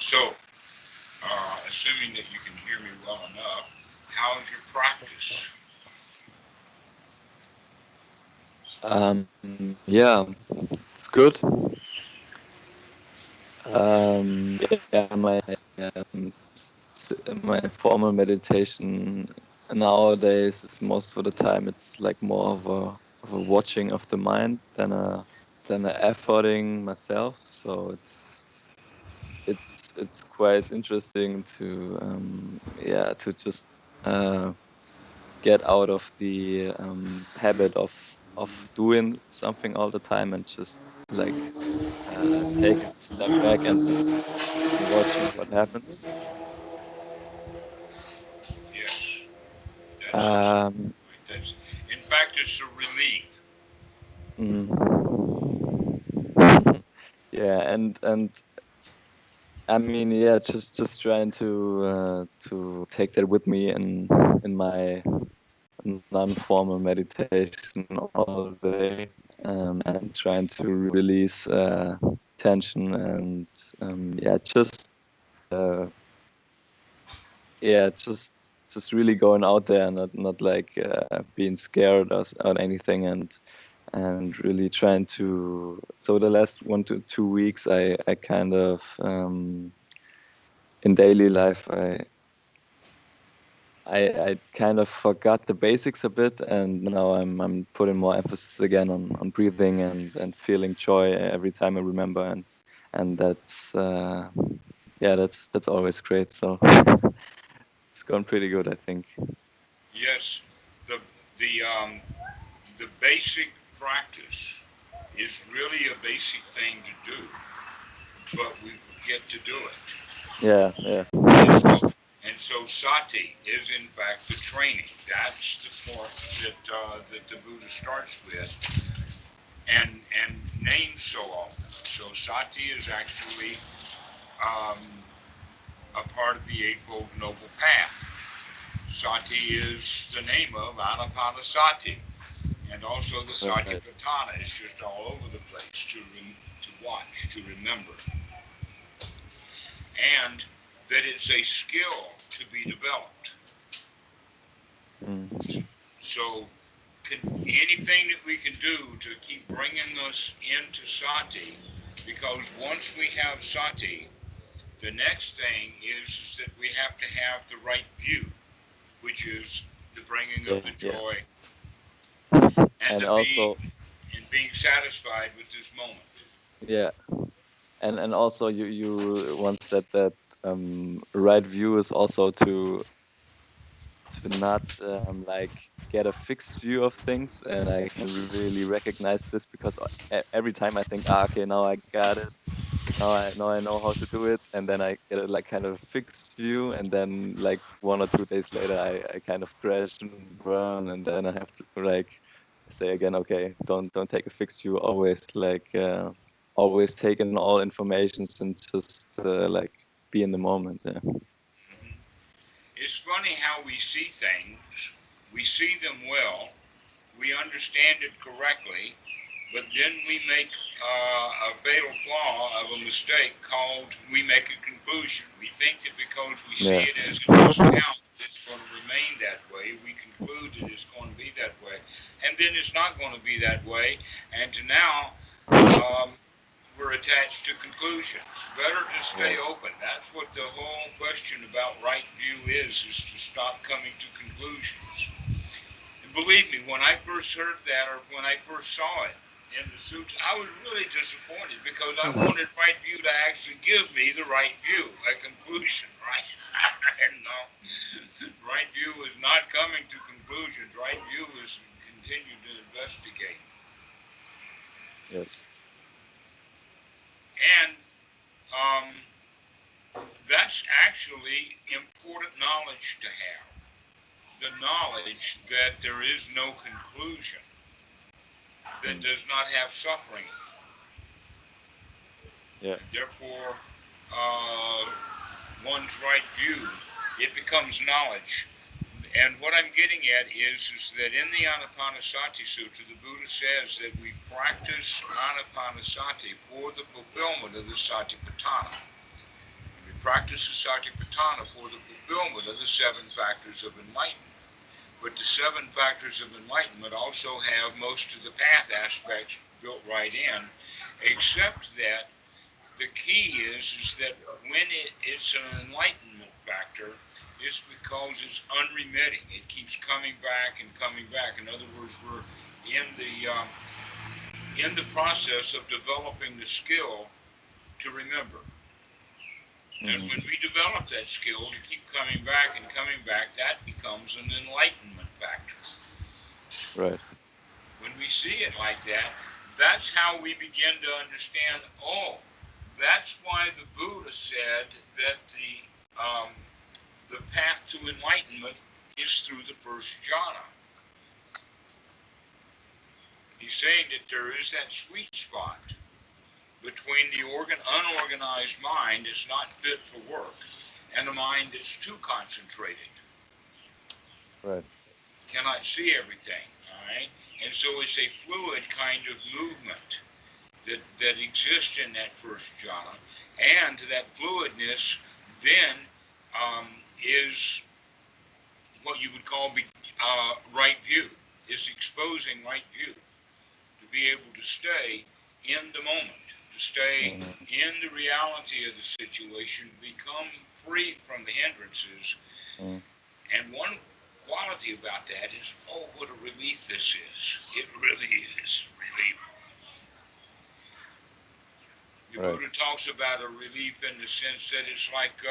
So, assuming that you can hear me well enough, how's your practice? Yeah, it's good. Yeah, my formal meditation nowadays is most of the time it's like more of a watching of the mind than a efforting myself. So it's quite interesting to to just get out of the habit of doing something all the time and just like taking a step back and watching what happens. Yes, that's exactly Um, right. That's, in fact, it's a relief. mm. Yeah, and I mean, yeah, just trying to take that with me in my non-formal meditation all day, and trying to release tension and uh, just really going out there, not like being scared or anything, and really trying to. So the last 1 to 2 weeks, I kind of in daily life, I kind of forgot the basics a bit, and now I'm putting more emphasis again on breathing and feeling joy every time I remember, and that's always great. So it's gone pretty good, I think. Yes, the the um, the basic practice is really a basic thing to do, but we forget to do it. Yeah, yeah, And so, and so sati is in fact the training. That's the part that the Buddha starts with and names so often. So sati is actually um, a part of the Eightfold Noble Path. Sati is the name of Anapanasati, and also the right. Satipatthana is just all over the place to watch, to remember, and that it's a skill to be developed. Mm. So, anything that we can do to keep bringing us into sati, because once we have sati, the next thing is that we have to have the right view, which is the bringing of Yeah, the yeah, joy and and the being also and being satisfied with this moment. yeah, and also you once said that right view is also to not like get a fixed view of things, and I can really recognize this because every time I think, okay, now I got it, now I know how to do it, and then I get a like kind of fixed view, and then like 1 or 2 days later I kind of crash and burn, and then I have to like say again, okay, don't take a fixed view, always take in all informations and just like be in the moment. Yeah, Mhm. It's funny how we see things. We see them well. We understand it correctly, but then we make a fatal flaw of a mistake called we make a conclusion. We think that because we see yeah, it as it is now, it's going to remain that way. We conclude that it's going to be that way, and then it's not going to be that way. And now um, we're attached to conclusions. Better to stay right, open. That's what the whole question about right view is to stop coming to conclusions. And believe me, when I first heard that or when I first saw it in the suits, I was really disappointed because I wanted right view to actually give me the right view, a conclusion, right? And no, right view is not coming to conclusions. Right view is continue to investigate. yes, And um, that's actually important knowledge to have. The knowledge that there is no conclusion, that mm, does not have suffering, yeah, and therefore uh, one's right view, it becomes knowledge. And what I'm getting at is that in the Anapanasati Sutra, the Buddha says that we practice Anapanasati for the fulfillment of the Satipatthana. We practice of Satipatthana for the fulfillment of the 7 factors of enlightenment. But the 7 factors of enlightenment also have most of the path aspects built right in, except that the key is that when it's an enlightenment factor, it's because it's unremitting. It keeps coming back and coming back. In other words, we're in the process of developing the skill to remember. And when we develop that skill to keep coming back and coming back, that becomes an enlightenment factor. Right. When we see it like that, that's how we begin to understand, oh, that's why the Buddha said that the path to enlightenment is through the first jhana. He's saying that there is that sweet spot between the unorganized mind that's not fit for work and the mind that's too concentrated. Right. Cannot see everything, all right? And so it's a fluid kind of movement that exists in that first jhana, and that fluidness then is what you would call right view. It's exposing right view, to be able to stay in the moment, to stay in the reality of the situation, become free from the hindrances. And one quality about that is, oh, what a relief this is. It really is relief. The Buddha talks about a relief in the sense that it's like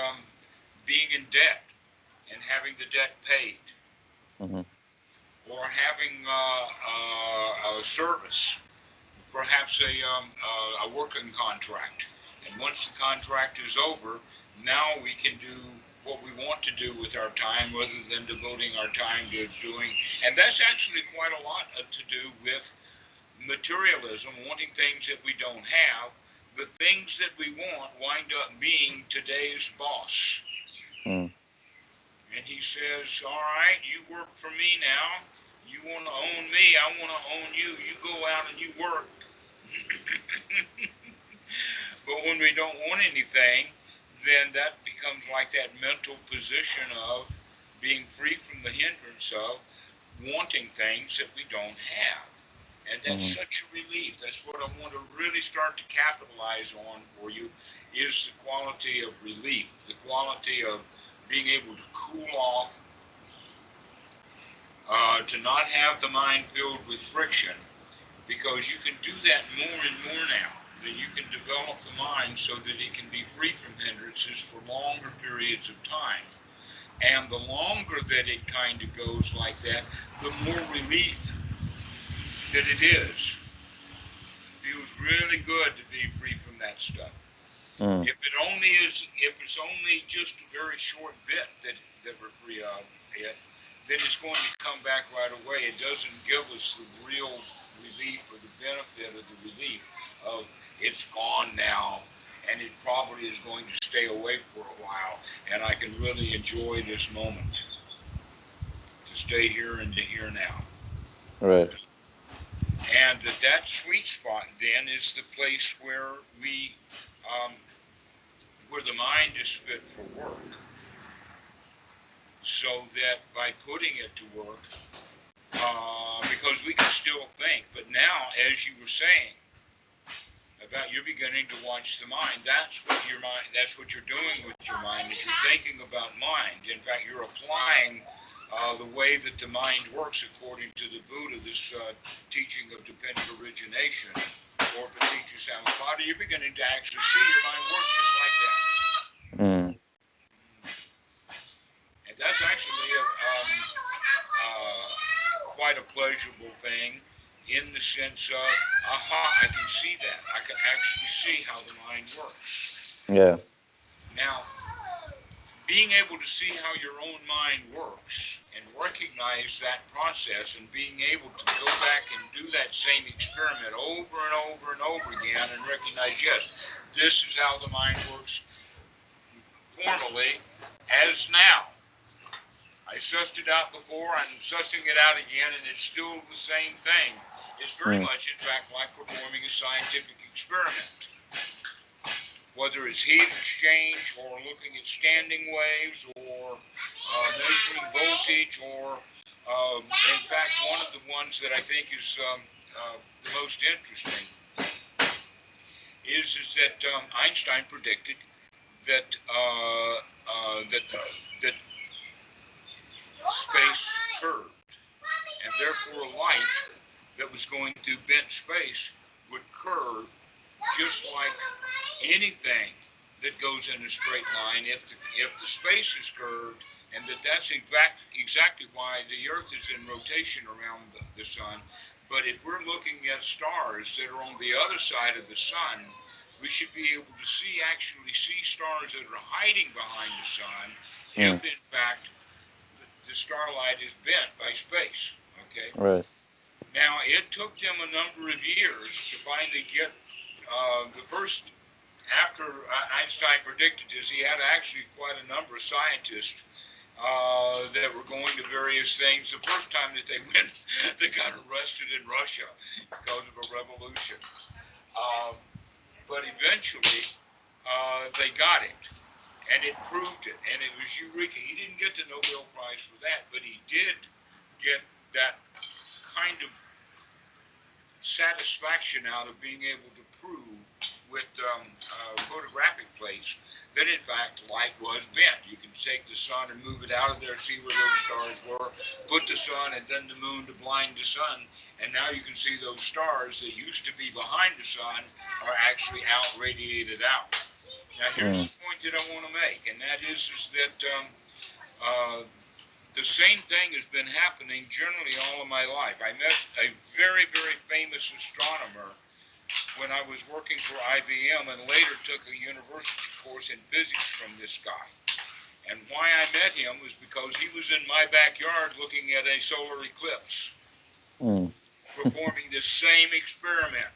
being in debt and having the debt paid, or having a service, perhaps a working contract. And once the contract is over, now we can do what we want to do with our time rather than devoting our time to doing. And that's actually quite a lot to do with materialism, wanting things that we don't have. The things that we want wind up being today's boss. And he says, all right, you work for me now. You want to own me, I want to own you. You go out and you work. But when we don't want anything, then that becomes like that mental position of being free from the hindrance of wanting things that we don't have. And that's such a relief. That's what I want to really start to capitalize on for you, is the quality of relief, the quality of being able to cool off, to not have the mind filled with friction, because you can do that more and more now, that you can develop the mind so that it can be free from hindrances for longer periods of time. And the longer that it kind of goes like that, the more relief that it is. It feels really good to be free from that stuff. If it's only just a very short bit that we're free of it, then it's going to come back right away. It doesn't give us the real relief or the benefit of the relief of it's gone now, and it probably is going to stay away for a while, and I can really enjoy this moment, to stay here and to here now. Right. And that sweet spot then is the place where where the mind is fit for work, so that by putting it to work, because we can still think, but now, as you were saying, about you're beginning to watch the mind. That's what you're doing with your mind, is you're thinking about mind. In fact, you're applying the way that the mind works according to the Buddha, this teaching of dependent origination, or Paticca Samuppada. You're beginning to actually see your mind work just like that. And that's actually quite a pleasurable thing, in the sense of, aha, I can see that. I can actually see how the mind works. Yeah. Now, being able to see how your own mind works and recognize that process, and being able to go back and do that same experiment over and over and over again, and recognize, yes, this is how the mind works formally as now. I sussed it out before, I'm sussing it out again, and it's still the same thing. It's very much, in fact, like performing a scientific experiment. whether it's heat exchange or looking at standing waves or measuring voltage or, in fact, one of the ones that I think is the most interesting is that Einstein predicted that that space curved, and therefore light that was going through bent space would curve just like anything that goes in a straight line if the space is curved, and that's exactly why the Earth is in rotation around the sun. But if we're looking at stars that are on the other side of the sun, we should be able to actually see stars that are hiding behind the sun if in fact the starlight is bent by space. Okay. Right. Now it took them a number of years to finally get the first. After Einstein predicted this, he had actually quite a number of scientists that were going to various things. The first time that they went, they got arrested in Russia because of a revolution. But eventually, they got it, and it proved it. And it was Eureka. He didn't get the Nobel Prize for that, but he did get that kind of satisfaction out of being able to prove with photographic plates that in fact light was bent. You can take the sun and move it out of there, see where those stars were, put the sun and then the moon to blind the sun, and now you can see those stars that used to be behind the sun are actually out, radiated out. Now here's the point that I want to make, and that is that the same thing has been happening generally all of my life. I met a very, very famous astronomer when I was working for IBM, and later took a university course in physics from this guy. And why I met him was because he was in my backyard looking at a solar eclipse, performing this same experiment.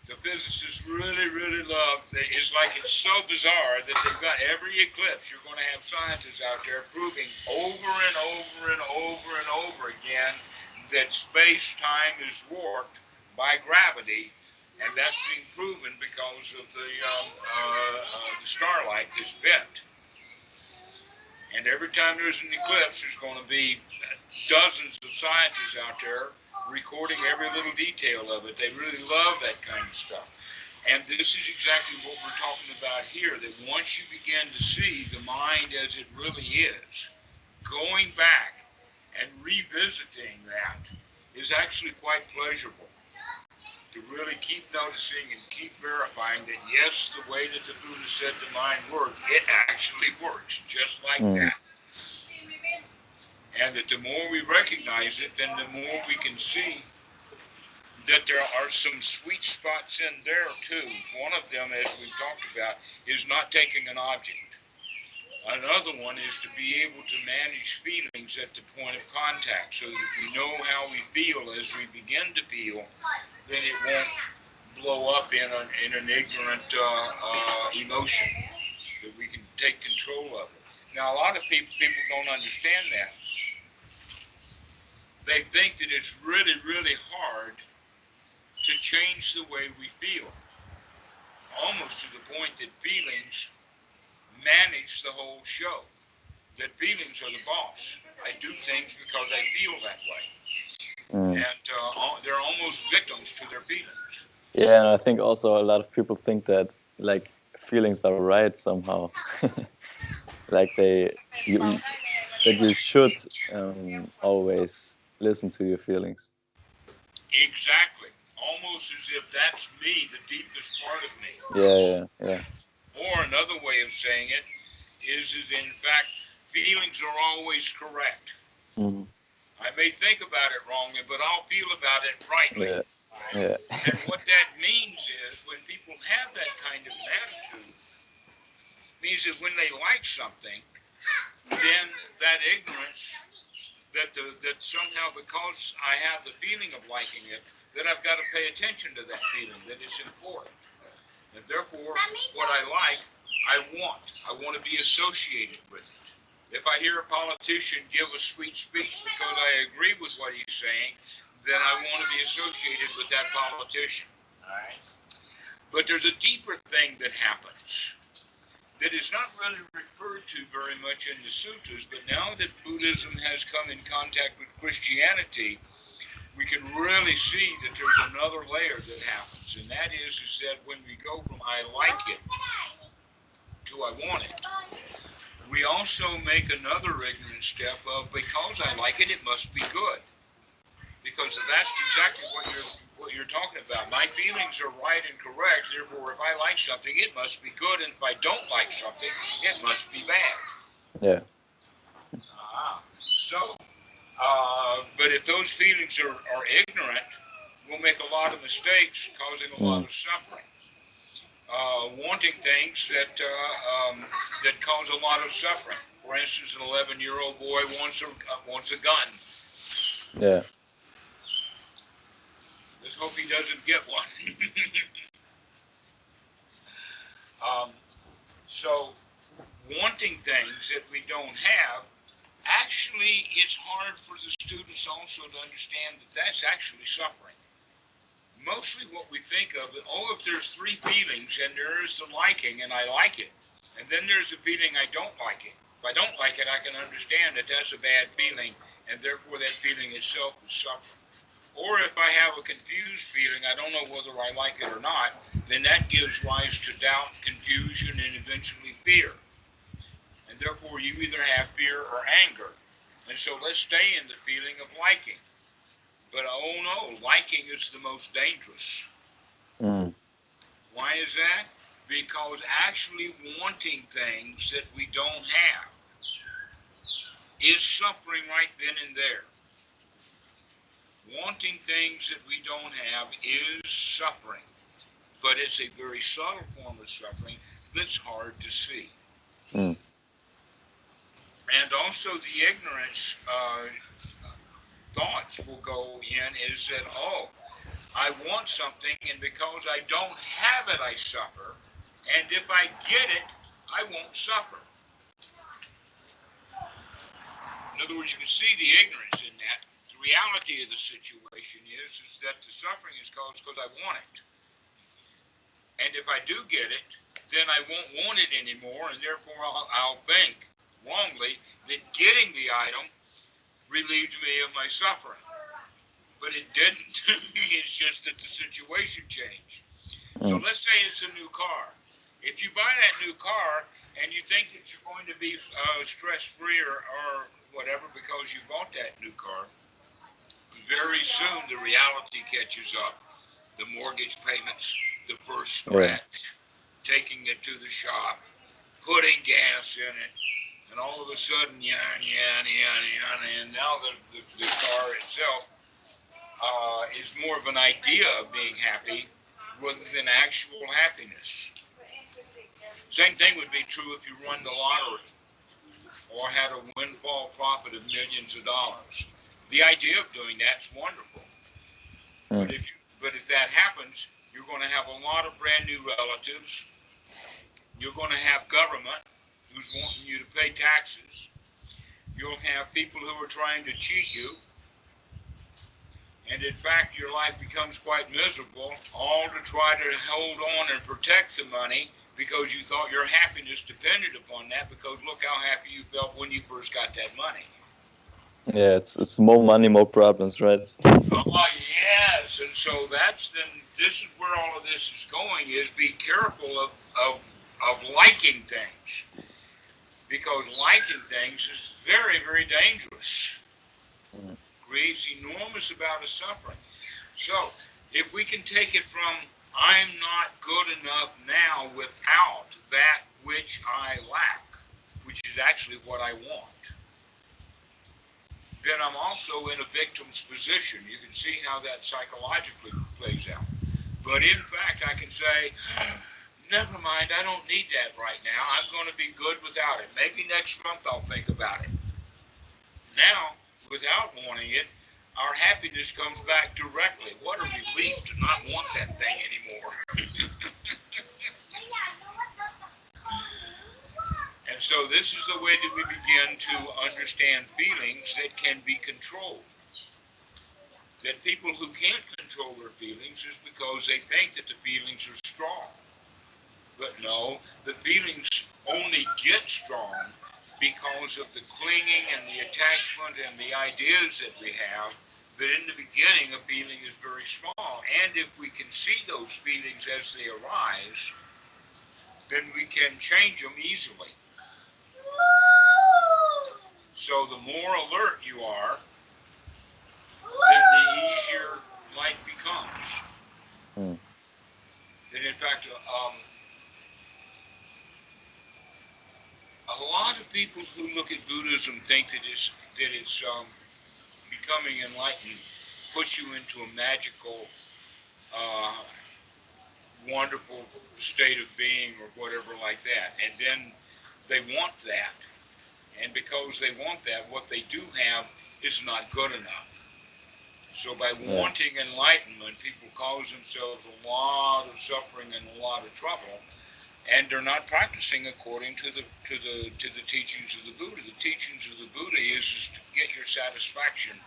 The physicists really, really love it. It's like it's so bizarre that they've got every eclipse. You're going to have scientists out there proving over and over and over and over again that space-time is warped by gravity, and that's being proven because of the starlight that's bent. And every time there's an eclipse, there's going to be dozens of scientists out there recording every little detail of it. They really love that kind of stuff. And this is exactly what we're talking about here, that once you begin to see the mind as it really is, going back and revisiting that is actually quite pleasurable. To really keep noticing and keep verifying that yes, the way that the Buddha said the mind works, it actually works just like that. And that the more we recognize it, then the more we can see that there are some sweet spots in there too. One of them, as we've talked about, is not taking an object. Another one is to be able to manage feelings at the point of contact, so that if we know how we feel as we begin to feel, then it won't blow up in an ignorant emotion, that we can take control of it. Now, a lot of people don't understand that. They think that it's really, really hard to change the way we feel, almost to the point that feelings manage the whole show, that feelings are the boss. I do things because I feel that way. And they're almost victims to their feelings. Yeah, and I think also a lot of people think that like feelings are right somehow. Like that you should always listen to your feelings. Exactly. Almost as if that's me, the deepest part of me. Yeah. Or another way of saying it is in fact, feelings are always correct. I may think about it wrongly, but I'll feel about it rightly. Yeah. And what that means is when people have that kind of attitude, means that when they like something, then that ignorance, that somehow because I have the feeling of liking it, that I've got to pay attention to that feeling, that it's important. And therefore, what I like, I want to be associated with it. If I hear a politician give a sweet speech because I agree with what he's saying, then I want to be associated with that politician. All right? But there's a deeper thing that happens that is not really referred to very much in the sutras, but now that Buddhism has come in contact with Christianity, we can really see that there's another layer that happens, and that is that when we go from I like it to I want it, we also make another ignorant step of because I like it, it must be good. Because that's exactly what you're talking about. My feelings are right and correct, therefore if I like something, it must be good, and if I don't like something, it must be bad. Yeah. But if those feelings are ignorant, we'll make a lot of mistakes, causing a lot of suffering. Wanting things that cause a lot of suffering. For instance, an 11-year-old boy wants a gun. Yeah. Let's hope he doesn't get one. So, wanting things that we don't have, actually, it's hard for the students also to understand that that's actually suffering. Mostly what we think of, if there's three feelings, and there is the liking, and I like it, and then there's a feeling I don't like it. If I don't like it, I can understand that that's a bad feeling, and therefore that feeling itself is suffering. Or if I have a confused feeling, I don't know whether I like it or not, then that gives rise to doubt, confusion, and eventually fear. And therefore you either have fear or anger. And so let's stay in the feeling of liking. But oh no, liking is the most dangerous. Why is that? Because actually wanting things that we don't have is suffering right then and there. Wanting things that we don't have is suffering, but it's a very subtle form of suffering that's hard to see. And also the ignorance thoughts will go in is that, I want something, and because I don't have it, I suffer, and if I get it, I won't suffer. In other words, you can see the ignorance in that. The reality of the situation is that the suffering is caused because I want it. And if I do get it, then I won't want it anymore, and therefore I'll think wrongly that getting the item relieved me of my suffering. But it didn't. It's just that the situation changed. So let's say it's a new car. If you buy that new car and you think that you're going to be stress-free or whatever because you bought that new car, very soon the reality catches up. The mortgage payments, the first scratch, taking it to the shop, putting gas in it, and all of a sudden, and now the car itself is more of an idea of being happy rather than actual happiness. Same thing would be true if you run the lottery or had a windfall profit of millions of dollars. The idea of doing that's wonderful. But if that happens, you're going to have a lot of brand new relatives. You're going to have government who's wanting you to pay taxes. You'll have people who are trying to cheat you. And in fact, your life becomes quite miserable, all to try to hold on and protect the money because you thought your happiness depended upon that, because look how happy you felt when you first got that money. Yeah, it's more money, more problems, right? Oh, yes. And so this is where all of this is going, is be careful of liking things. Because liking things is very, very dangerous. Creates enormous amount of suffering. So, if we can take it from I'm not good enough now without that which I lack, which is actually what I want, then I'm also in a victim's position. You can see how that psychologically plays out. But in fact, I can say, never mind, I don't need that right now. I'm going to be good without it. Maybe next month I'll think about it. Now, without wanting it, our happiness comes back directly. What a relief to not want that thing anymore. And so this is the way that we begin to understand feelings that can be controlled. that people who can't control their feelings is because they think that the feelings are strong. But no, the feelings only get strong because of the clinging and the attachment and the ideas that we have, that in the beginning a feeling is very small. And if we can see those feelings as they arise, then we can change them easily. So the more alert you are, then the easier life becomes. Mm. Then in fact, a lot of people who look at Buddhism think that it's becoming enlightened, push you into a magical, uh, wonderful state of being or whatever like that. And then they want that. And because they want that, what they do have is not good enough. So by Yeah. wanting enlightenment, people cause themselves a lot of suffering and a lot of trouble, and they're not practicing according to the teachings of the Buddha. The teachings of the Buddha is to get your satisfaction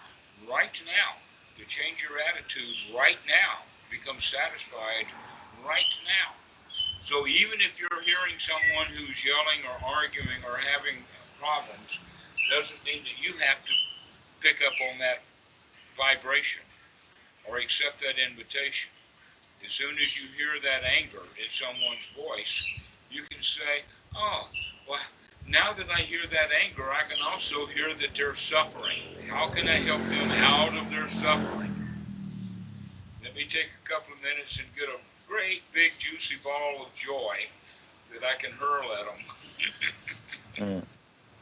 right now, to change your attitude right now, become satisfied right now. So even if you're hearing someone who's yelling or arguing or having problems, doesn't mean that you have to pick up on that vibration or accept that invitation. As soon as you hear that anger in someone's voice, you can say, oh, well, now that I hear that anger, I can also hear that they're suffering. How can I help them out of their suffering? Let me take a couple of minutes and get a great big juicy ball of joy that I can hurl at them. Mm.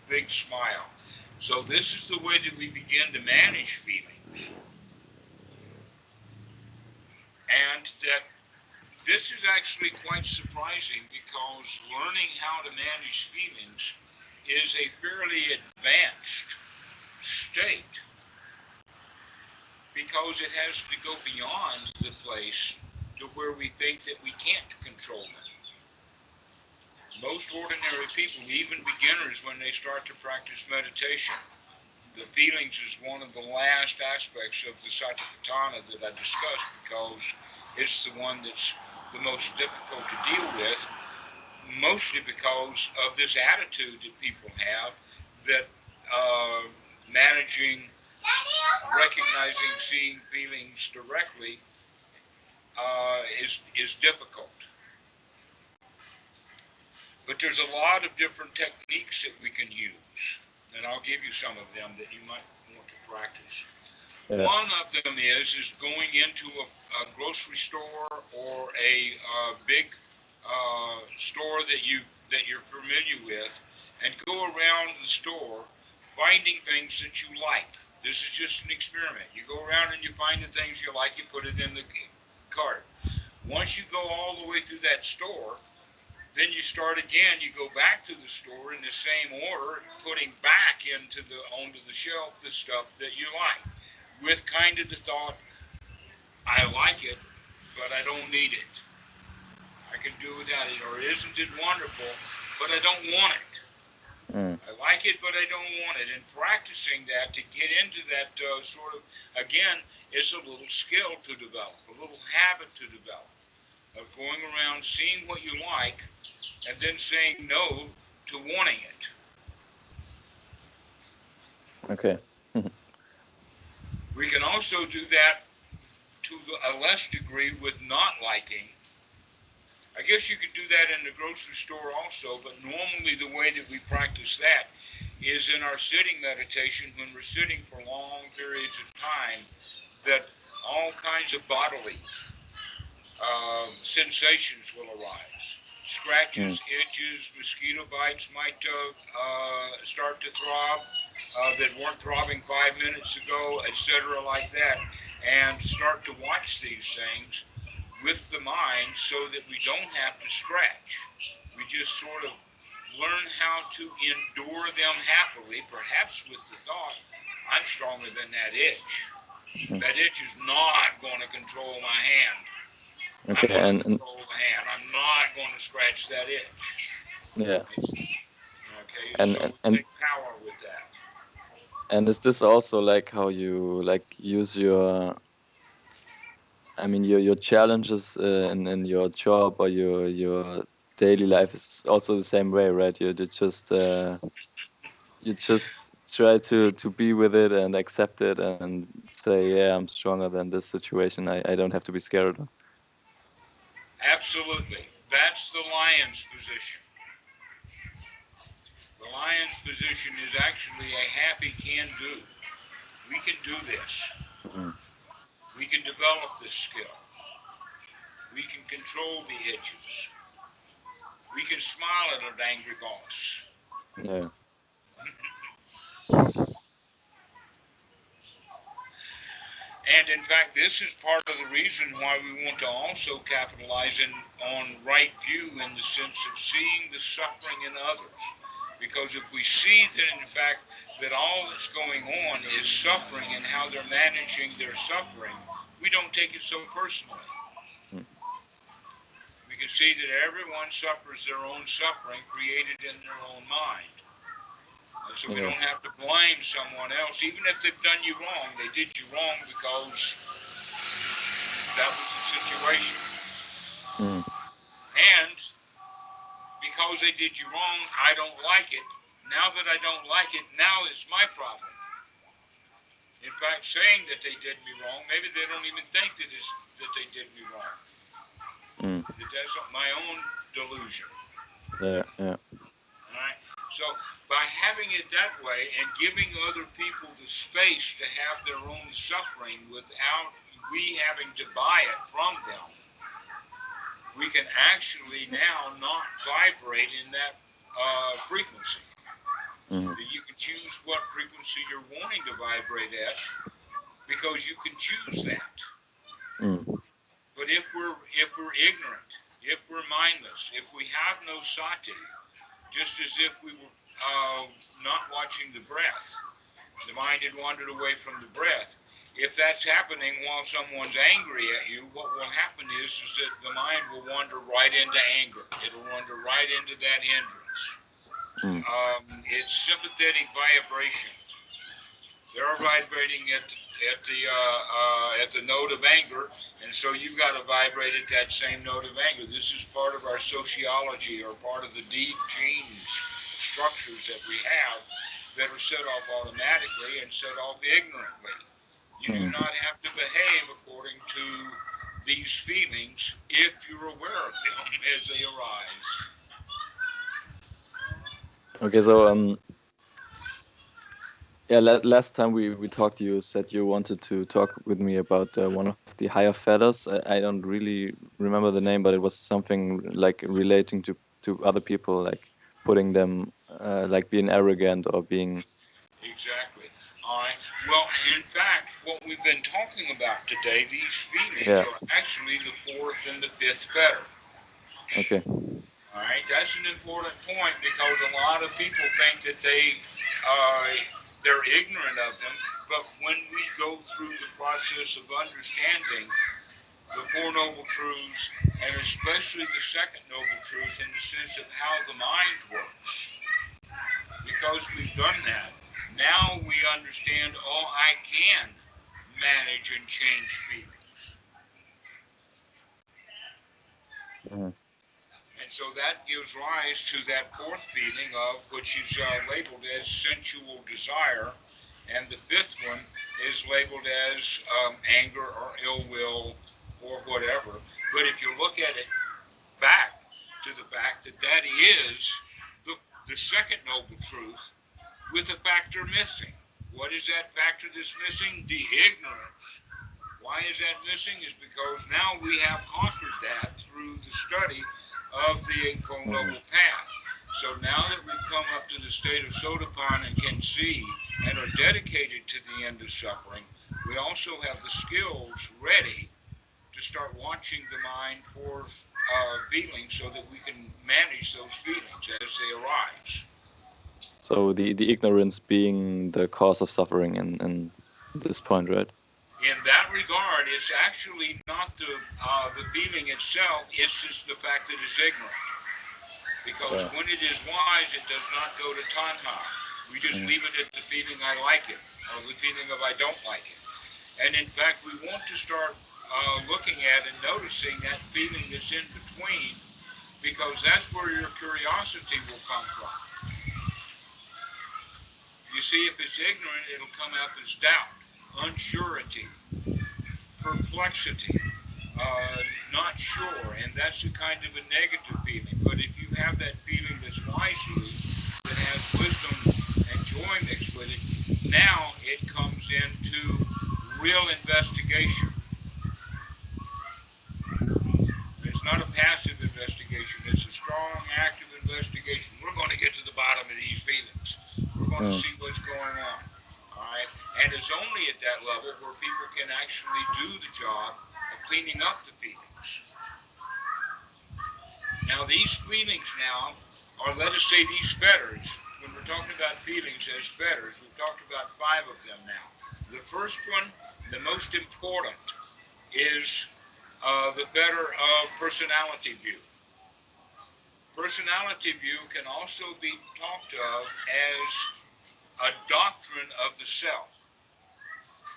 Big smile. So this is the way that we begin to manage feelings. And that this is actually quite surprising, because learning how to manage feelings is a fairly advanced state, because it has to go beyond the place to where we think that we can't control them. Most ordinary people, even beginners, when they start to practice meditation, the feelings is one of the last aspects of the Satipatthana that I discussed, because it's the one that's the most difficult to deal with, mostly because of this attitude that people have that managing, recognizing, seeing feelings directly is difficult. But there's a lot of different techniques that we can use, and I'll give you some of them that you might want to practice. Yeah. One of them is going into a grocery store or a big store that you're familiar with, and go around the store finding things that you like. This is just an experiment. You go around and you find the things you like, you put it in the cart. Once you go all the way through that store, then you start again. You go back to the store in the same order, putting back onto the shelf the stuff that you like, with kind of the thought, I like it, but I don't need it. I can do without it. Or isn't it wonderful, but I don't want it. Mm. I like it, but I don't want it. And practicing that to get into that sort of, again, it's a little skill to develop, a little habit to develop, of going around seeing what you like and then saying no to wanting it. Okay. We can also do that to a less degree with not liking. I guess you could do that in the grocery store also, but normally the way that we practice that is in our sitting meditation, when we're sitting for long periods of time, that all kinds of bodily sensations will arise. Scratches, itches, mosquito bites might start to throb that weren't throbbing 5 minutes ago, etc., like that, and start to watch these things with the mind so that we don't have to scratch. We just sort of learn how to endure them happily, perhaps with the thought, I'm stronger than that itch. That itch is not going to control my hand. Okay. I'm going And to control the hand. I'm not going to scratch that itch. yeah. Okay, And so and we and take power with that. and is this also like how you like use your I mean, your challenges in your job or your daily life is also the same way, right? You just try to be with it and accept it and say, yeah, I'm stronger than this situation. I don't have to be scared. Absolutely. That's the lion's position. The lion's position is actually a happy can-do. We can do this. Mm. We can develop this skill. We can control the edges. We can smile at an angry boss. Yeah. And in fact, this is part of the reason why we want to also capitalize on right view in the sense of seeing the suffering in others. Because if we see that in fact that all that's going on is suffering and how they're managing their suffering, we don't take it so personally. Mm. We can see that everyone suffers their own suffering created in their own mind. So we Yeah. don't have to blame someone else, even if they've done you wrong. They did you wrong because that was the situation. Mm. And because they did you wrong, I don't like it. Now that I don't like it, now it's my problem. In fact, saying that they did me wrong, maybe they don't even think that they did me wrong. Mm. That that's my own delusion. Yeah. Yeah. All right. So by having it that way and giving other people the space to have their own suffering without we having to buy it from them, we can actually now not vibrate in that frequency. Mm. You can choose what frequency you're wanting to vibrate at because you can choose that. Mm. But if we're ignorant, if we're mindless, if we have no sati, just as if we were not watching the breath, the mind had wandered away from the breath. If that's happening while someone's angry at you, what will happen is that the mind will wander right into anger. It'll wander right into that hindrance. Mm. It's sympathetic vibration. They're vibrating at the note of anger, and so you've got to vibrate at that same note of anger. This is part of our sociology, or part of the deep genes structures that we have that are set off automatically and set off ignorantly. You do Mm. not have to behave according to these feelings if you're aware of them as they arise. Okay. So yeah. Last time we talked, you said you wanted to talk with me about one of the higher feathers. I don't really remember the name, but it was something like relating to other people, like putting them like being arrogant or being. Exactly. All right. Well, in fact, what we've been talking about today, these feelings Yeah. are actually the fourth and the fifth fetter. Okay. All right. That's an important point because a lot of people think that they're ignorant of them, but when we go through the process of understanding the Four Noble Truths, and especially the second Noble Truth in the sense of how the mind works, because we've done that, now we understand, oh, I can manage and change feelings. Mm. And so that gives rise to that fourth feeling of which is labeled as sensual desire, and the fifth one is labeled as anger or ill will or whatever. But if you look at it back to the fact that that is the second noble truth with a factor missing. What is that factor that's missing? The ignorance. Why is that missing? Is because now we have conquered that through the study of the Eightfold Mm. Noble Path. So now that we've come up to the state of Sotapan and can see and are dedicated to the end of suffering, we also have the skills ready to start watching the mind for feelings so that we can manage those feelings as they arise. So the ignorance being the cause of suffering in this point, right? In that regard, it's actually not the feeling itself, it's just the fact that it's ignorant. Because Yeah. when it is wise, it does not go to tanha. We just Mm. leave it at the feeling I like it, or the feeling of I don't like it. And in fact, we want to start looking at and noticing that feeling that's in between, because that's where your curiosity will come from. You see, if it's ignorant, it'll come out as doubt, unsurety, perplexity, not sure, and that's a kind of a negative feeling. But if you have that feeling that's wisely, that has wisdom and joy mixed with it, now it comes into real investigation. It's not a passive investigation, it's a strong, active investigation. We're going to get to the bottom of these feelings. We're going to Mm. see what's going on. All right? And it's only at that level where people can actually do the job of cleaning up the feelings. Now, these feelings now, or let us say these fetters, when we're talking about feelings as fetters, we've talked about 5 of them now. The first one, the most important, is the fetter of personality view. Personality view can also be talked of as a doctrine of the self.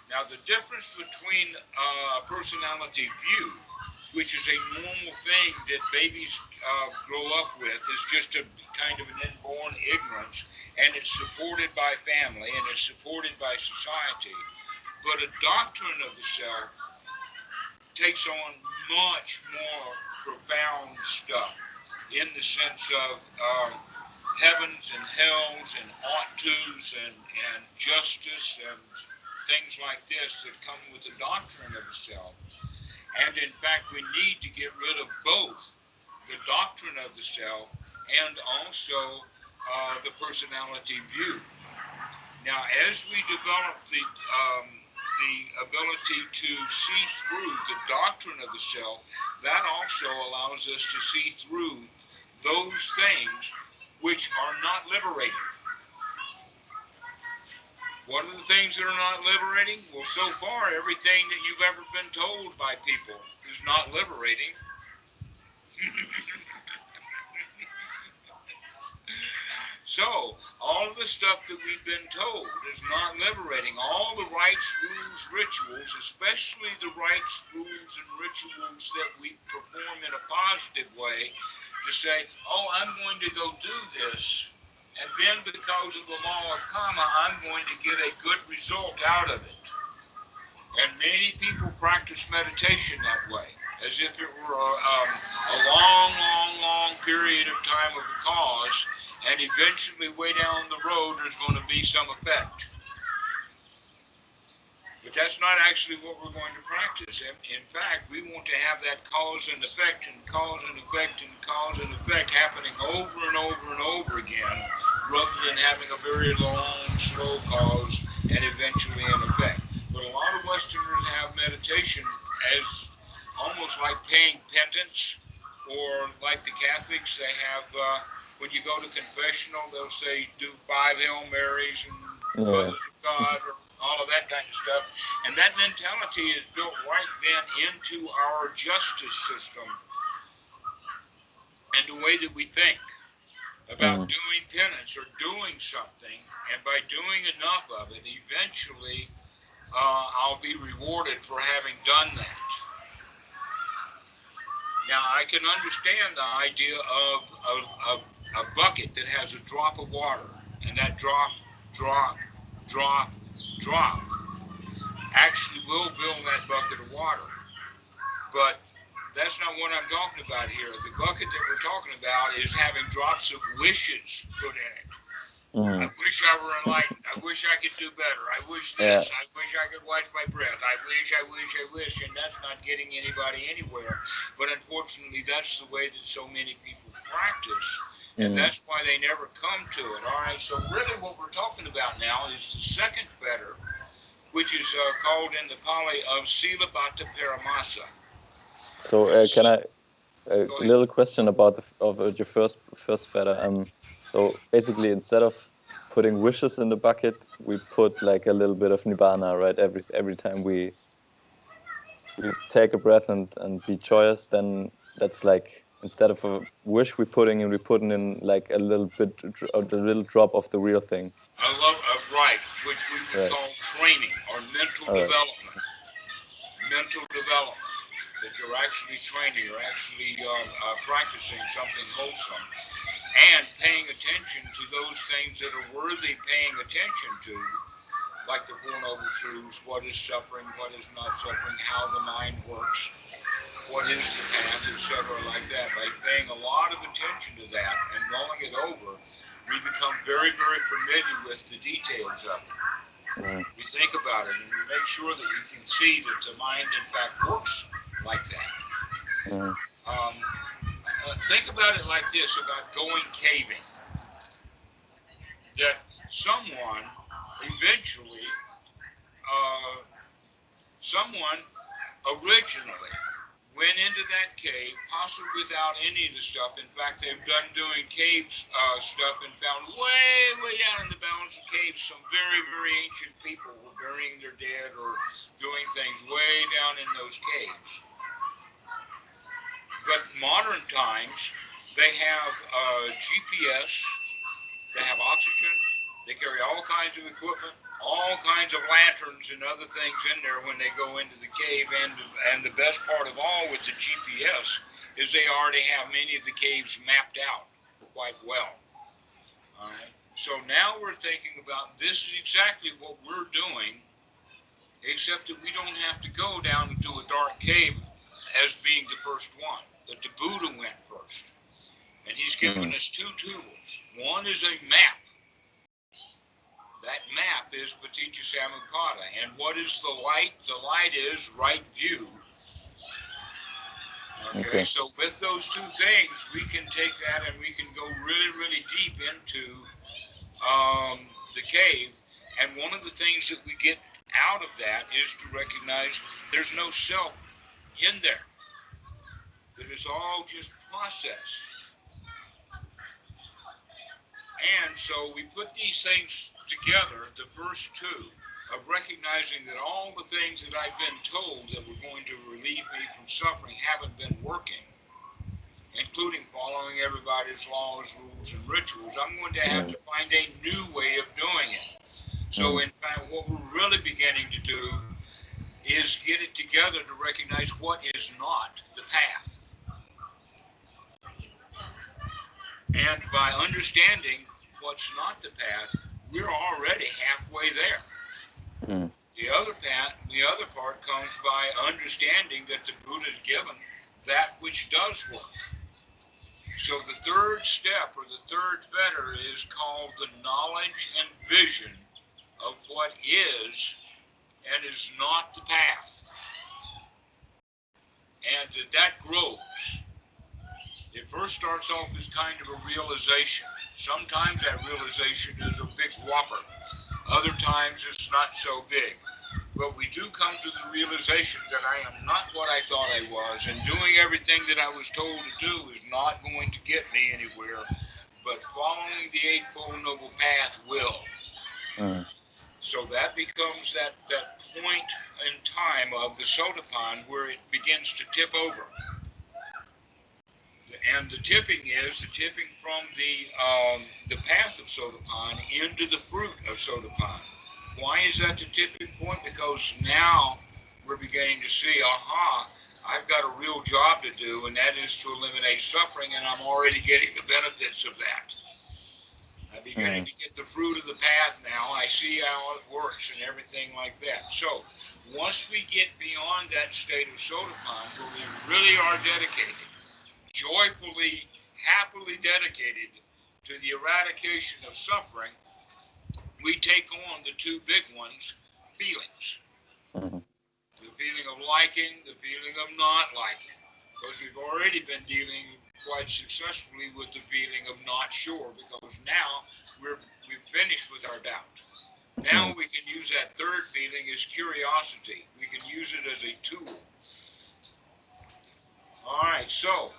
Now, the difference between a personality view, which is a normal thing that babies grow up with, is just a kind of an inborn ignorance, and it's supported by family and it's supported by society. But a doctrine of the self takes on much more profound stuff in the sense of heavens and hells and ought tos and justice and things like this that come with the doctrine of the self. And in fact, we need to get rid of both the doctrine of the self and also the personality view. Now, as we develop the ability to see through the doctrine of the self, that also allows us to see through those things which are not liberating. What are the things that are not liberating? Well, so far, everything that you've ever been told by people is not liberating. So, all of the stuff that we've been told is not liberating. All the rites, rules, rituals, especially the rites, rules, and rituals that we perform in a positive way, to say, oh, I'm going to go do this, and then because of the law of karma, I'm going to get a good result out of it. And many people practice meditation that way, as if it were a long, long, long period of time of a cause, and eventually way down the road there's going to be some effect. But that's not actually what we're going to practice. In fact, we want to have that cause and effect and cause and effect and cause and effect happening over and over and over again, rather than having a very long, slow cause and eventually an effect. But a lot of Westerners have meditation as almost like paying penance, or like the Catholics, they have, when you go to confessional, they'll say do 5 Hail Marys and Yeah. Mothers of God, or all of that kind of stuff. And that mentality is built right then into our justice system and the way that we think about Mm. doing penance or doing something. And by doing enough of it, eventually I'll be rewarded for having done that. Now, I can understand the idea of a bucket that has a drop of water, and that drop, drop, drop, drop actually will fill that bucket of water. But that's not what I'm talking about here. The bucket that we're talking about is having drops of wishes put in it. I Mm. wish I were enlightened. I wish I could do better. I wish Yeah. this. I wish I could watch my breath. I wish, I wish, I wish. And that's not getting anybody anywhere. But unfortunately, that's the way that so many people practice. And Mm. that's why they never come to it. All right, so really what we're talking about now is the second fetter, which is called in the Pali of Silabhata Paramasa. So can I a Go ahead. little question about your first feather? So basically, instead of putting wishes in the bucket, we put like a little bit of nibbana, right? Every time we take a breath and be joyous, then that's like instead of a wish we putting in like a little drop of the real thing. I love right, which we would Right. call training or mental All right. development. mental development, that you're actually training, you're actually practicing something wholesome, and paying attention to those things that are worthy paying attention to, like the Four Noble Truths, what is suffering, what is not suffering, how the mind works, what is the path, etc., like that. By paying a lot of attention to that and mulling it over, we become very, very familiar with the details of it. We think about it and we make sure that we can see that the mind, in fact, works like that. Think about it like this, about going caving. That someone eventually, someone originally went into that cave, possibly without any of the stuff. In fact, they've done doing cave stuff and found way down in the bowels of caves, some very, very ancient people were burying their dead or doing things way down in those caves. But modern times, they have GPS, they have oxygen, they carry all kinds of equipment, all kinds of lanterns and other things in there when they go into the cave. And the best part of all with the GPS is they already have many of the caves mapped out quite well. All right. So now we're thinking about this is exactly what we're doing, except that we don't have to go down into a dark cave as being the first one. That the Buddha went first. And he's given us two tools. One is a map. That map is Paticca Samuppada. And what is the light? The light is right view. Okay, so with those two things, we can take that and we can go really, really deep into the cave. And one of the things that we get out of that is to recognize there's no self in there. That it's all just process. And so we put these things together, the first two, of recognizing that all the things that I've been told that were going to relieve me from suffering haven't been working, including following everybody's laws, rules, and rituals. I'm going to have to find a new way of doing it. So in fact, what we're really beginning to do is get it together to recognize what is not the path. And by understanding what's not the path, we're already halfway there. The other part comes by understanding that the Buddha's given that which does work. So the third step, or the third fetter, is called the knowledge and vision of what is and is not the path. And that grows. It first starts off as kind of a realization. Sometimes that realization is a big whopper. Other times it's not so big. But we do come to the realization that I am not what I thought I was, and doing everything that I was told to do is not going to get me anywhere, but following the Eightfold Noble Path will. So that becomes that point in time of the sotapan where it begins to tip over. And the tipping from the path of sotapan into the fruit of sotapan. Why is that the tipping point? Because now we're beginning to see, I've got a real job to do, and that is to eliminate suffering, and I'm already getting the benefits of that. I'm beginning to get the fruit of the path now. I see how it works and everything like that. So once we get beyond that state of sotapan, where we really are dedicated, joyfully, happily dedicated to the eradication of suffering, we take on the two big ones, feelings. The feeling of liking, the feeling of not liking. Because we've already been dealing quite successfully with the feeling of not sure, because now we've finished with our doubt. Now we can use that third feeling as curiosity. We can use it as a tool. All right, so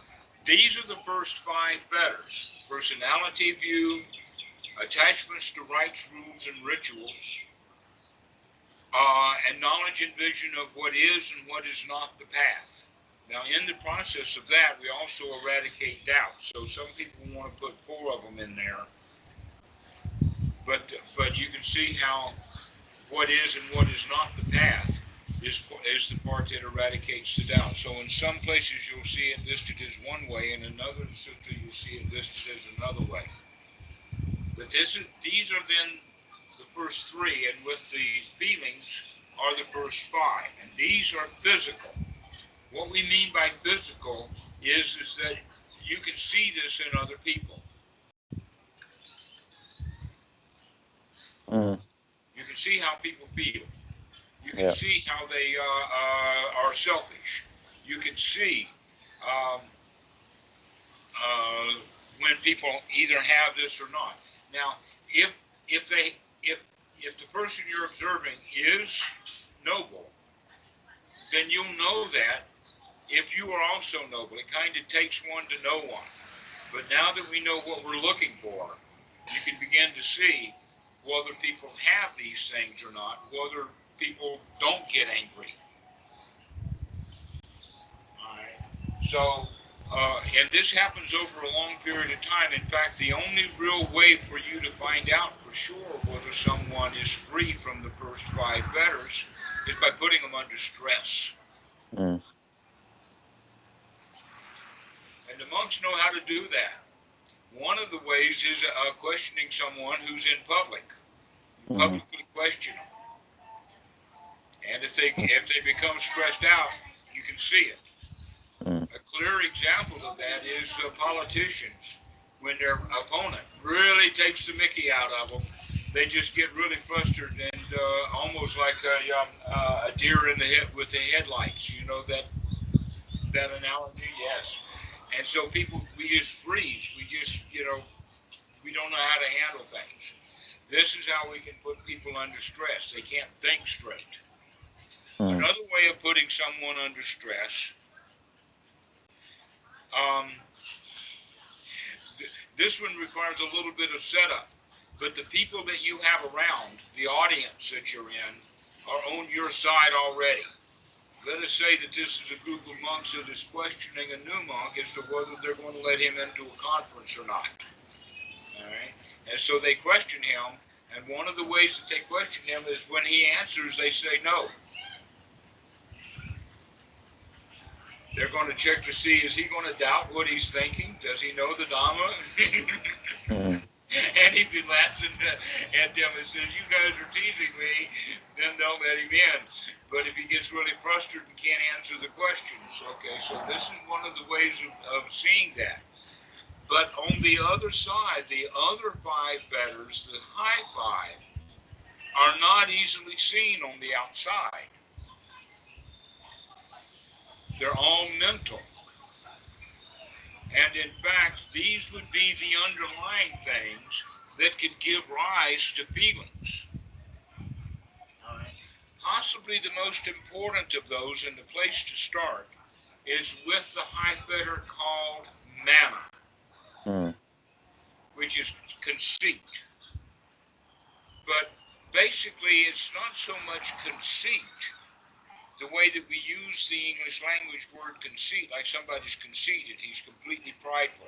these are the first 5 fetters: personality view, attachments to rites, rules, and rituals, and knowledge and vision of what is and what is not the path. Now, in the process of that, we also eradicate doubt. So some people want to put 4 of them in there, but you can see how what is and what is not the path is the part that eradicates the doubt. So in some places you'll see it listed as one way, and in another sutta you'll see it listed as another way. But these are then the first three, and with the feelings are the first five, and these are physical. What we mean by physical is that you can see this in other people. You can see how people feel. You can see how they are selfish. You can see um, when people either have this or not. Now, if if they if the person you're observing is noble, then you'll know that if you are also noble. It kind of takes one to know one. But now that we know what we're looking for, you can begin to see whether people have these things or not, whether people don't get angry. All right. So, and this happens over a long period of time. In fact, the only real way for you to find out for sure whether someone is free from the first five fetters is by putting them under stress. And the monks know how to do that. One of the ways is questioning someone who's in public. You publicly question them. And if they become stressed out, you can see it. A clear example of that is politicians. When their opponent really takes the mickey out of them, they just get really flustered and almost like a deer in the head with the headlights. You know that analogy? Yes. And so we just freeze. We just, we don't know how to handle things. This is how we can put people under stress. They can't think straight. Another way of putting someone under stress, this one requires a little bit of setup, but the people that you have around, the audience that you're in, are on your side already. Let us say that this is a group of monks that is questioning a new monk as to whether they're going to let him into a conference or not. All right? And so they question him, and one of the ways that they question him is when he answers, they say no. They're going to check to see, is he going to doubt what he's thinking? Does he know the Dhamma? And if he laughs at them and says, you guys are teasing me, then they'll let him in. But if he gets really frustrated and can't answer the questions, okay, so this is one of the ways of seeing that. But on the other side, the other five fetters, the high five, are not easily seen on the outside. They're all mental. And in fact, these would be the underlying things that could give rise to feelings. All right. Possibly the most important of those, and the place to start, is with the high fetter called mana, which is conceit. But basically, it's not so much conceit, the way that we use the English language word conceit, like somebody's conceited, he's completely prideful.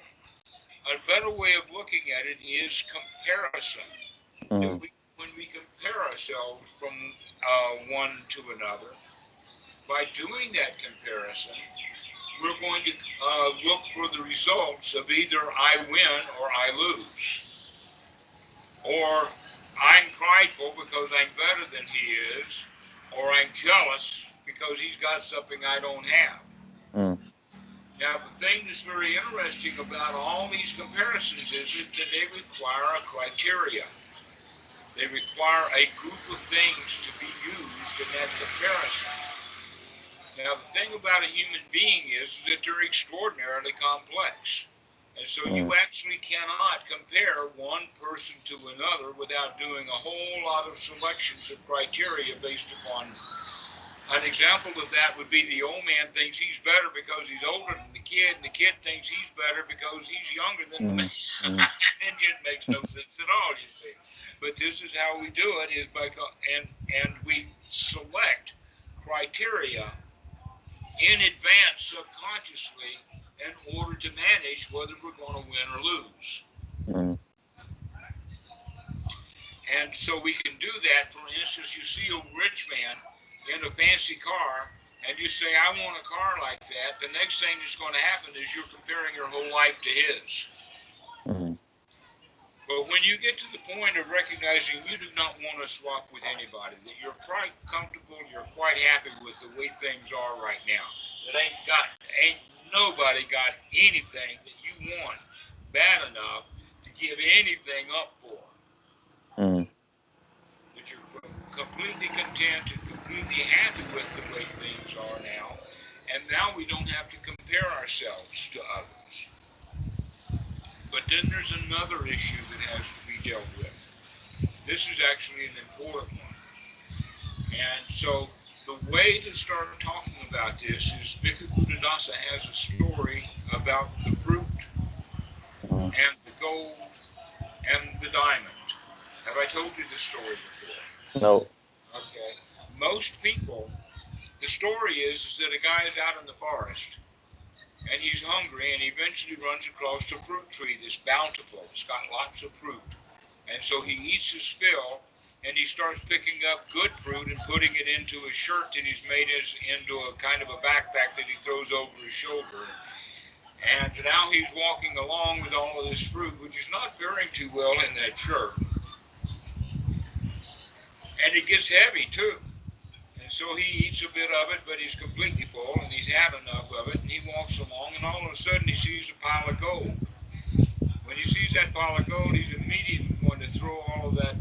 A better way of looking at it is comparison. That when we compare ourselves from one to another, by doing that comparison, we're going to look for the results of either I win or I lose. Or I'm prideful because I'm better than he is, or I'm jealous because he's got something I don't have. Now, the thing that's very interesting about all these comparisons is that they require a criteria. They require a group of things to be used in that comparison. Now, the thing about a human being is that they're extraordinarily complex. And so you actually cannot compare one person to another without doing a whole lot of selections of criteria based upon. An example of that would be the old man thinks he's better because he's older than the kid, and the kid thinks he's better because he's younger than the man. It just makes no sense at all, you see. But this is how we do it, is by and we select criteria in advance subconsciously in order to manage whether we're going to win or lose. And so we can do that. For instance, you see a rich man in a fancy car and you say, I want a car like that, the next thing that's going to happen is you're comparing your whole life to his. Mm. But when you get to the point of recognizing you do not want to swap with anybody, that you're quite comfortable, you're quite happy with the way things are right now, that ain't nobody got anything that you want bad enough to give anything up for. Mm. That you're completely content and completely happy with the way things are now, and now we don't have to compare ourselves to others. But then there's another issue that has to be dealt with. This is actually an important one. And so the way to start talking about this is Bhikkhu Buddhadasa has a story about the fruit Mm. and the gold and the diamond. Have I told you this story before? No. Okay. Most people, the story is that a guy is out in the forest and he's hungry and he eventually runs across a fruit tree that's bountiful. It's got lots of fruit. And so he eats his fill and he starts picking up good fruit and putting it into a shirt that he's made into a kind of a backpack that he throws over his shoulder. And now he's walking along with all of this fruit, which is not bearing too well in that shirt. And it gets heavy too. And so he eats a bit of it, but he's completely full and he's had enough of it. And he walks along and all of a sudden he sees a pile of gold. When he sees that pile of gold, he's immediately going to throw all of that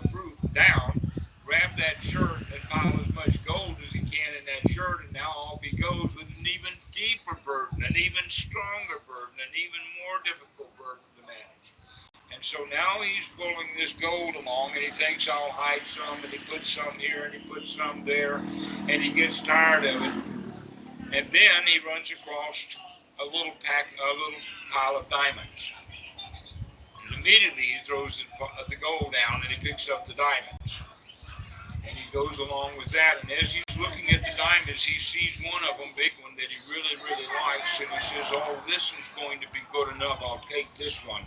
fruit down, grab that shirt, and pile as much gold as he can in that shirt, and now off he goes with an even deeper burden, an even stronger burden, an even more difficult burden to manage. And so now he's pulling this gold along, and he thinks I'll hide some, and he puts some here, and he puts some there, and he gets tired of it. And then he runs across a little pile of diamonds. And immediately he throws the gold down and he picks up the diamonds. And he goes along with that. And as he's looking at the diamonds, he sees one of them, big one, that he really, really likes. And he says, oh, this is going to be good enough. I'll take this one.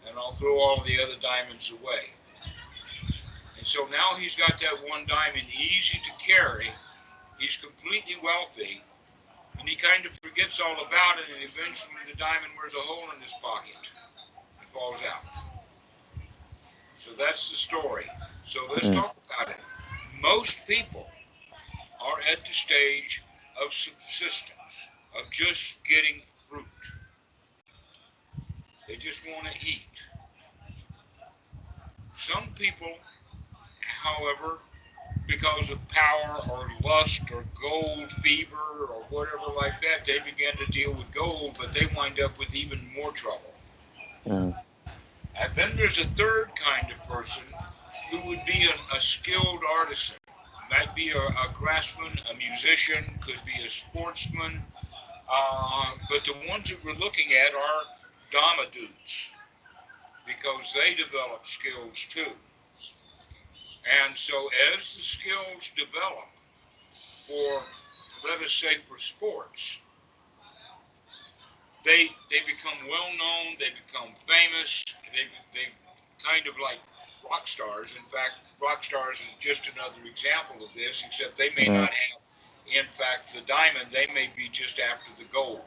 And I'll throw all the other diamonds away. And so now he's got that one diamond easy to carry. He's completely wealthy. And he kind of forgets all about it. And eventually the diamond wears a hole in his pocket. It falls out. So that's the story. So let's Mm. talk about it. Most people are at the stage of subsistence, of just getting fruit. They just want to eat. Some people, however, because of power or lust or gold fever or whatever like that, they begin to deal with gold, but they wind up with even more trouble. Mm. And then there's a third kind of person who would be a skilled artisan. Might be a craftsman, a musician, could be a sportsman, but the ones that we're looking at are Dhamma dudes because they develop skills too. And so as the skills develop for, let us say, for sports, they become well known, they become famous, they kind of like rock stars. In fact, rock stars is just another example of this, except they may Mm. not have, in fact, the diamond, they may be just after the gold.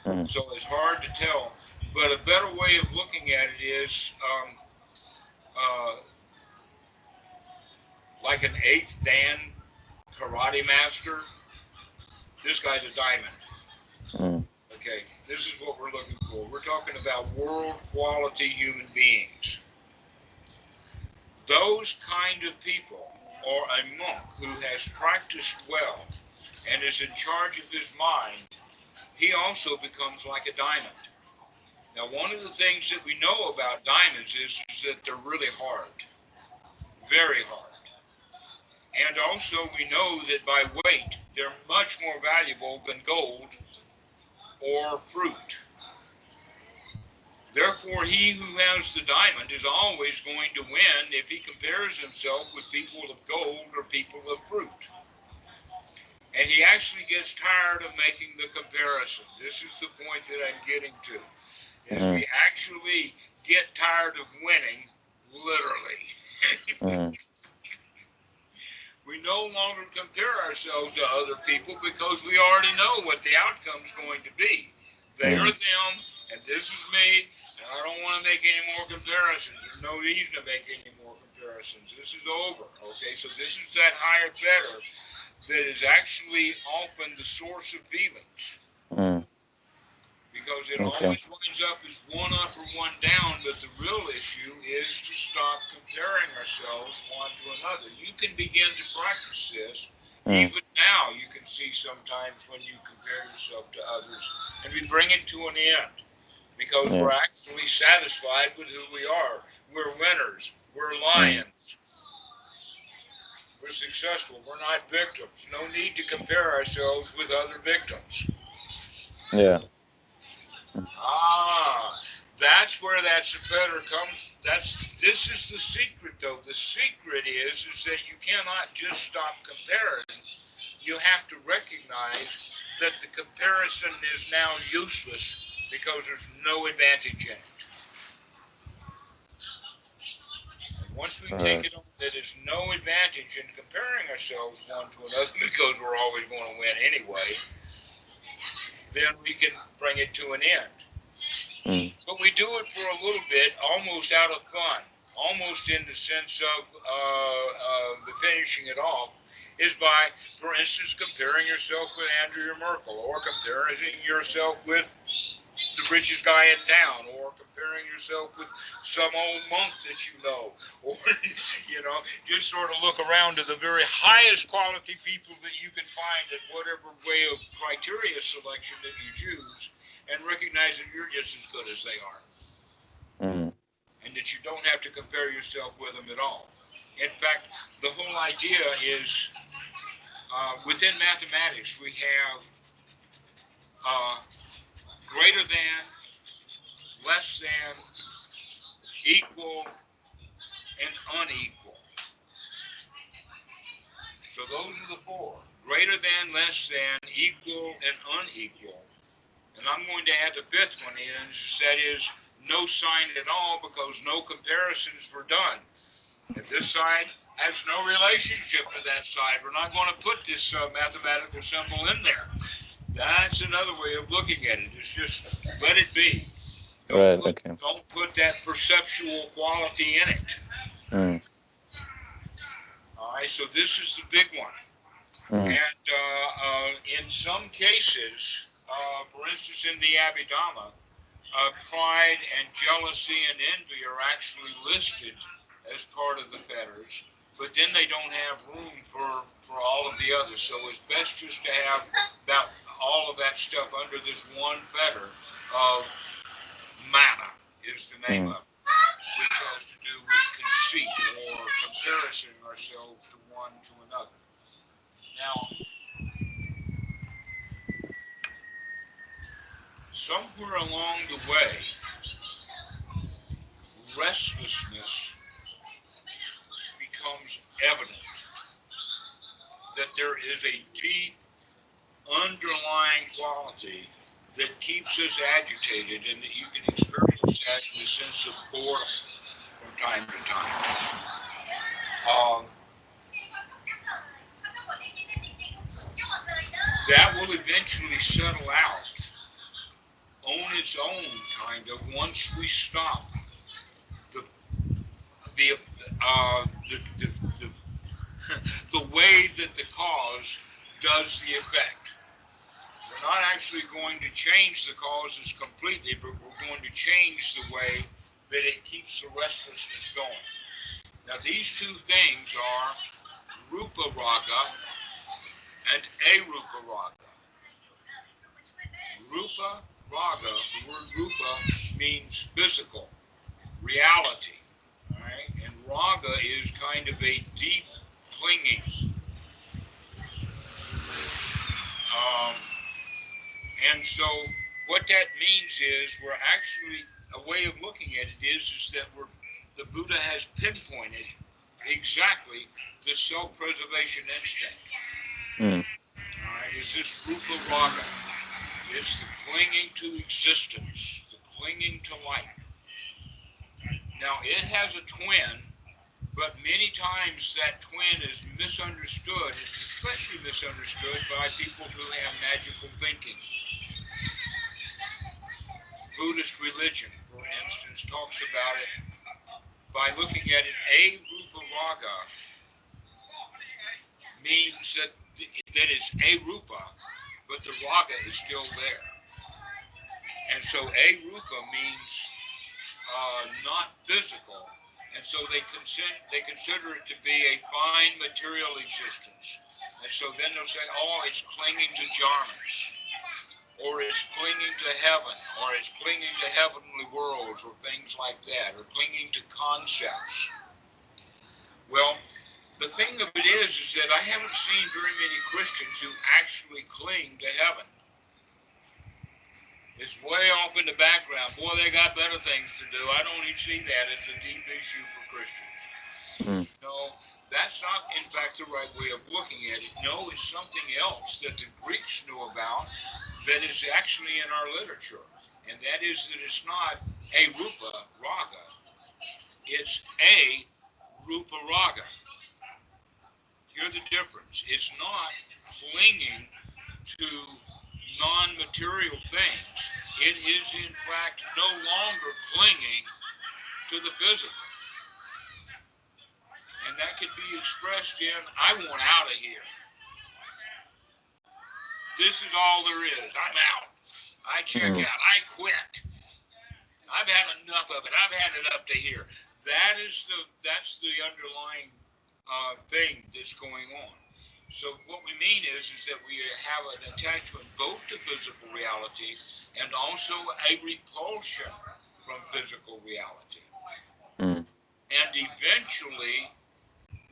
Mm. So it's hard to tell. But a better way of looking at it is uh, like an eighth Dan karate master. This guy's a diamond. Mm. Okay, this is what we're looking for. We're talking about world quality human beings. Those kind of people, or a monk who has practiced well and is in charge of his mind, he also becomes like a diamond. Now, one of the things that we know about diamonds is that they're really hard, very hard. And also we know that by weight, they're much more valuable than gold or fruit. Therefore, he who has the diamond is always going to win if he compares himself with people of gold or people of fruit. And he actually gets tired of making the comparison. This is the point that I'm getting to, is Mm. we actually get tired of winning, literally. Mm. We no longer compare ourselves to other people because we already know what the outcome's going to be. They are them, and this is me, and I don't want to make any more comparisons. There's no reason to make any more comparisons. This is over. Okay, so this is that higher better that is actually often the source of feelings. Because it always winds up as one up or one down, but the real issue is to stop comparing ourselves one to another. You can begin to practice this. Even now, you can see sometimes when you compare yourself to others, and we bring it to an end because we're actually satisfied with who we are. We're winners. We're lions. We're successful. We're not victims. No need to compare ourselves with other victims. Yeah. That's where that better comes. This is the secret, though. The secret is that you cannot just stop comparing. You have to recognize that the comparison is now useless because there's no advantage in it. And once we take it on that there's no advantage in comparing ourselves one to another because we're always going to win anyway, then we can bring it to an end. But we do it for a little bit, almost out of fun, almost in the sense of the finishing it off, is by, for instance, comparing yourself with Andrea Merkel, or comparing yourself with the richest guy in town, or comparing yourself with some old monk that you know, or, just sort of look around to the very highest quality people that you can find at whatever way of criteria selection that you choose, and recognize that you're just as good as they are. And that you don't have to compare yourself with them at all. In fact, the whole idea is within mathematics we have greater than, less than, equal, and unequal. So those are the four. Greater than, less than, equal, and unequal. And I'm going to add the fifth one in, that is no sign at all, because no comparisons were done. If this side has no relationship to that side, we're not going to put this mathematical symbol in there. That's another way of looking at it. It's just let it be. Don't put that perceptual quality in it. All right, so this is the big one. And in some cases, for instance, in the Abhidhamma, pride and jealousy and envy are actually listed as part of the fetters, but then they don't have room for all of the others. So it's best just to have all of that stuff under this one fetter of mana is the name of it, which has to do with conceit or comparison ourselves to one to another. Now, somewhere along the way, restlessness becomes evident, that there is a deep underlying quality that keeps us agitated, and that you can experience that in the sense of boredom from time to time. That will eventually settle out on its own, kind of, once we stop the way that the cause does the effect. We're not actually going to change the causes completely, but we're going to change the way that it keeps the restlessness going. Now, these two things are rupa raga and arupa raga. Rupa raga, the word rupa means physical, reality. Right? And raga is kind of a deep clinging. And so what that means is we're actually, a way of looking at it is that the Buddha has pinpointed exactly the self-preservation instinct. All right, it's this rupa raga. It's the clinging to existence, the clinging to life. Now, it has a twin But many times that twin is misunderstood. It's especially misunderstood by people who have magical thinking. Buddhist religion, for instance, talks about it by looking at it. A rupa raga means that it's a rupa, but the raga is still there. And so a rupa means not physical, and so they consider it to be a fine material existence. And so then they'll say, oh, it's clinging to jhanas, or it's clinging to heaven, or it's clinging to heavenly worlds, or things like that, or clinging to concepts. Well, the thing of it is that I haven't seen very many Christians who actually cling to heaven. It's way off in the background. Boy, they got better things to do. I don't even see that as a deep issue for Christians. No, that's not, in fact, the right way of looking at it. No, it's something else that the Greeks knew about that is actually in our literature. And that is that it's not a rupa raga. It's a rupa raga. Here's the difference. It's not clinging to non-material things. It is, in fact, no longer clinging to the physical. And that could be expressed in, I want out of here. This is all there is. I'm out. I check out. I quit. I've had enough of it. I've had it up to here. That's the underlying thing that's going on. So what we mean is that we have an attachment both to physical reality and also a repulsion from physical reality. And eventually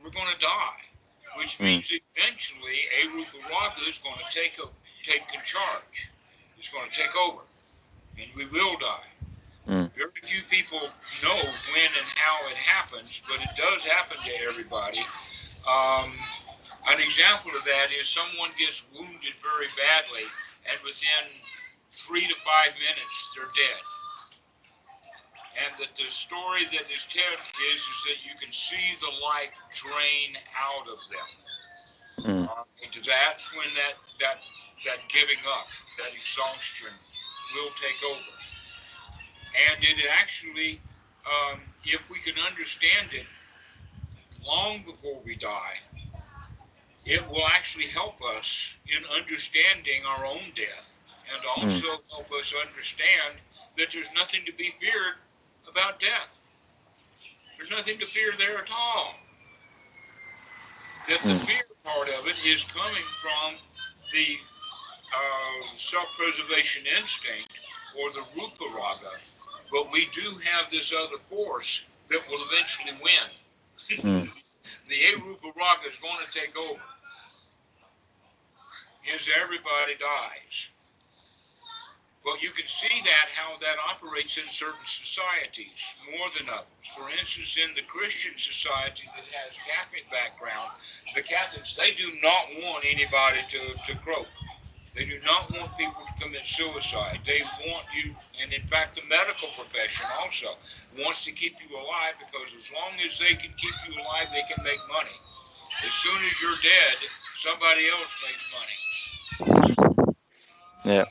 we're going to die, which means eventually a rupa raga is going to take charge. It's going to take over, and we will die. Very few people know when and how it happens, but it does happen to everybody. An example of that is someone gets wounded very badly, and within 3 to 5 minutes, they're dead. And that the story that is told is that you can see the life drain out of them. That's when that giving up, that exhaustion will take over. And it actually, if we can understand it long before we die, it will actually help us in understanding our own death, and also help us understand that there's nothing to be feared about death. There's nothing to fear there at all. That the fear part of it is coming from the self-preservation instinct, or the rupa raga, but we do have this other force that will eventually win. The arupa raga is going to take over. Is everybody dies. Well, you can see how that operates in certain societies more than others. For instance, in the Christian society that has Catholic background, the Catholics, they do not want anybody to croak. They do not want people to commit suicide. They want you, and in fact the medical profession also wants to keep you alive, because as long as they can keep you alive, they can make money. As soon as you're dead, somebody else makes money. Yeah.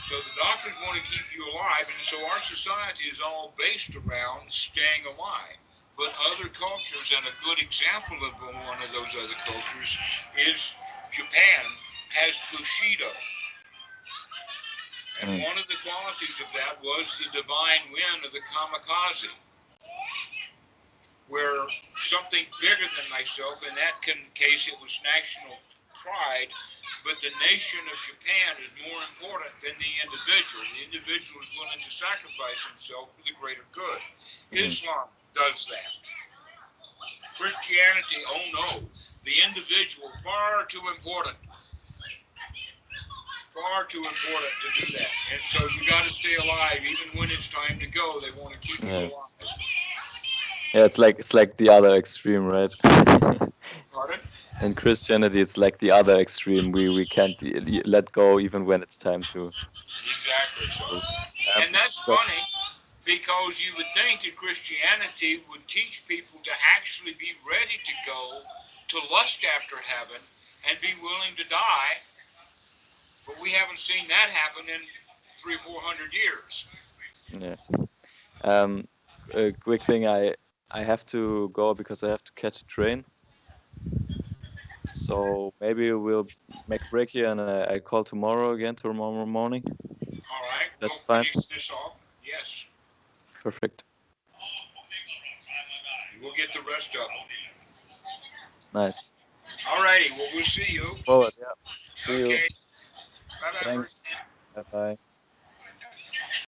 So the doctors want to keep you alive, and so our society is all based around staying alive. But other cultures, and a good example of one of those other cultures is Japan, has Bushido. And one of the qualities of that was the divine win of the kamikaze, where something bigger than myself, in that case it was national pride, but the nation of Japan is more important than the individual. The individual is willing to sacrifice himself for the greater good. Islam does that. Christianity, oh no, the individual, far too important. Far too important to do that. And so you got to stay alive. Even when it's time to go, they want to keep you alive. Yeah, it's like the other extreme, right? Pardon? In Christianity, it's like the other extreme. We can't let go even when it's time to. Exactly so. And that's funny, Because you would think that Christianity would teach people to actually be ready to go to lust after heaven and be willing to die, but we haven't seen that happen in 300 or 400 years. Yeah. Um, a quick thing, I have to go because I have to catch a train. So maybe we'll make a break here and I call tomorrow again, tomorrow morning. All right, That's we'll fine. finish this off. Yes, Perfect. we'll get the rest of them. Nice. All righty, well, we'll see you. Forward. Yeah. See you. Okay, bye bye, Thanks. Ferdinand. Bye bye.